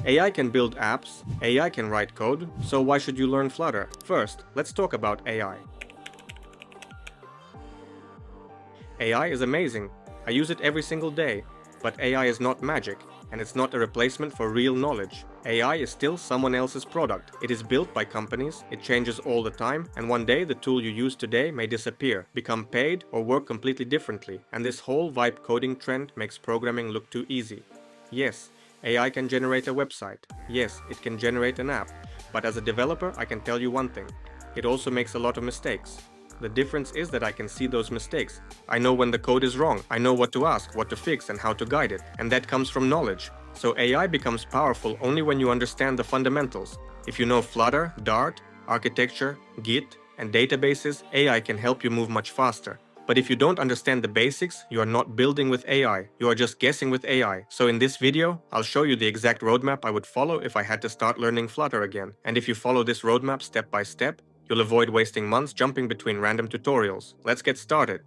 AI can build apps, AI can write code, so why should you learn Flutter? First, let's talk about AI. AI is amazing. I use it every single day. But AI is not magic, and it's not a replacement for real knowledge. AI is still someone else's product. It is built by companies, it changes all the time, and one day the tool you use today may disappear, become paid, or work completely differently. And this whole vibe coding trend makes programming look too easy. Yes, AI can generate a website. Yes, it can generate an app. But as a developer, I can tell you one thing. It also makes a lot of mistakes. The difference is that I can see those mistakes. I know when the code is wrong. I know what to ask, what to fix, and how to guide it. And that comes from knowledge. So AI becomes powerful only when you understand the fundamentals. If you know Flutter, Dart, architecture, Git, and databases, AI can help you move much faster. But if you don't understand the basics, you are not building with AI. You are just guessing with AI. So in this video, I'll show you the exact roadmap I would follow if I had to start learning Flutter again. And if you follow this roadmap step by step, you'll avoid wasting months jumping between random tutorials. Let's get started.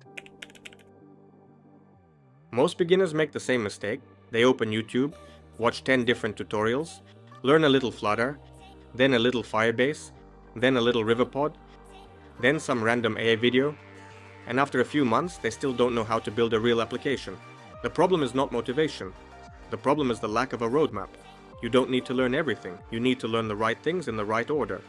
Most beginners make the same mistake. They open YouTube, watch 10 different tutorials, learn a little Flutter, then a little Firebase, then a little Riverpod, then some random AI video, and after a few months they still don't know how to build a real application. The problem is not motivation. The problem is the lack of a roadmap. You don't need to learn everything. You need to learn the right things in the right order.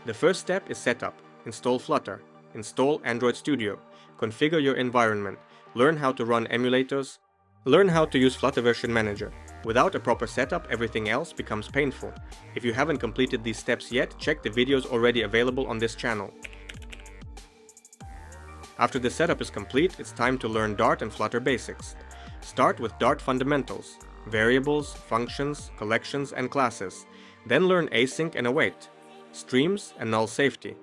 The first step is setup. Install Flutter. Install Android Studio. Configure your environment. Learn how to run emulators. Learn how to use Flutter Version Manager. Without a proper setup, everything else becomes painful. If you haven't completed these steps yet, check the videos already available on this channel. After the setup is complete, it's time to learn Dart and Flutter basics. Start with Dart fundamentals, variables, functions, collections, and classes. Then learn async and await, streams, and null safety.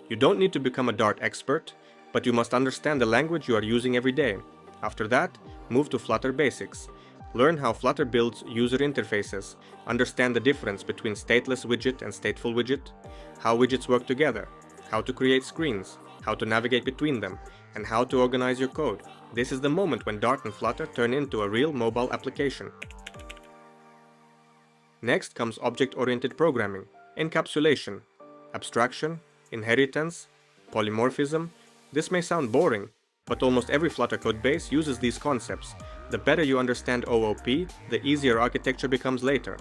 You don't need to become a Dart expert, but you must understand the language you are using every day. After that, move to Flutter basics. Learn how Flutter builds user interfaces, understand the difference between stateless widget and stateful widget, how widgets work together, how to create screens, how to navigate between them, and how to organize your code. This is the moment when Dart and Flutter turn into a real mobile application. Next comes object-oriented programming, encapsulation, abstraction, inheritance, polymorphism. This may sound boring, but almost every Flutter code base uses these concepts. The better you understand OOP, the easier architecture becomes later.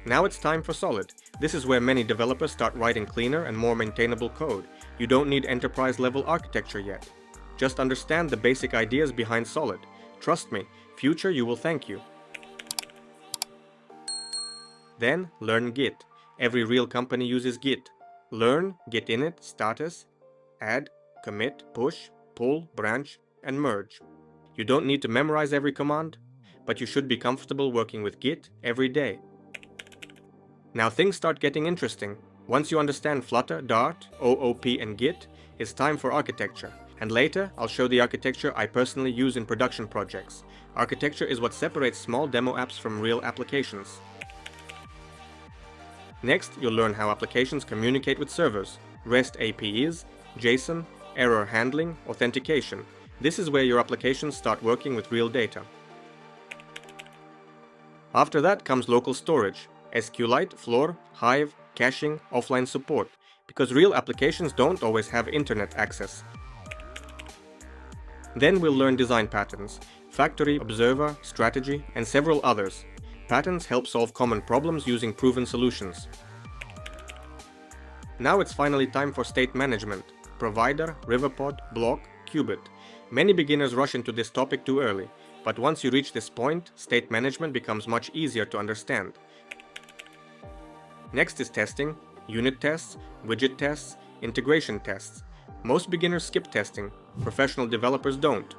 Now it's time for Solid. This is where many developers start writing cleaner and more maintainable code. You don't need enterprise-level architecture yet. Just understand the basic ideas behind Solid. Trust me, future you will thank you. Then, learn Git. Every real company uses Git. Learn Git init, status, add, commit, push, pull, branch, and merge. You don't need to memorize every command, but you should be comfortable working with Git every day. Now things start getting interesting. Once you understand Flutter, Dart, OOP, and Git, it's time for architecture. And later, I'll show the architecture I personally use in production projects. Architecture is what separates small demo apps from real applications. Next, you'll learn how applications communicate with servers, REST APIs, JSON, error handling, authentication. This is where your applications start working with real data. After that comes local storage, SQLite, Floor, Hive, caching, offline support, because real applications don't always have internet access. Then we'll learn design patterns, factory, observer, strategy, and several others. Patterns help solve common problems using proven solutions. Now it's finally time for state management, provider, Riverpod, block, qubit. Many beginners rush into this topic too early, but once you reach this point, state management becomes much easier to understand. Next is testing, unit tests, widget tests, integration tests. Most beginners skip testing, professional developers don't.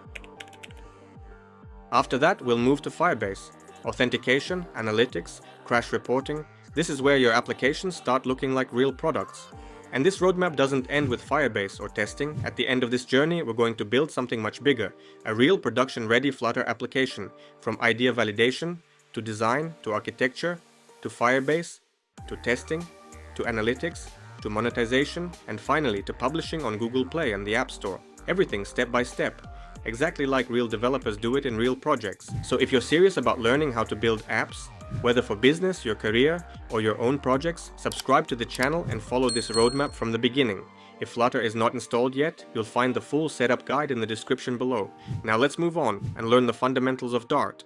After that, we'll move to Firebase. Authentication, analytics, crash reporting. This is where your applications start looking like real products. And this roadmap doesn't end with Firebase or testing. At the end of this journey, we're going to build something much bigger, a real production-ready Flutter application, from idea validation, to design, to architecture, to Firebase, to testing, to analytics, to monetization, and finally to publishing on Google Play and the App Store. Everything step by step. exactly like real developers do it in real projects. So if you're serious about learning how to build apps, whether for business, your career, or your own projects, subscribe to the channel and follow this roadmap from the beginning. If Flutter is not installed yet, you'll find the full setup guide in the description below. Now let's move on and learn the fundamentals of Dart.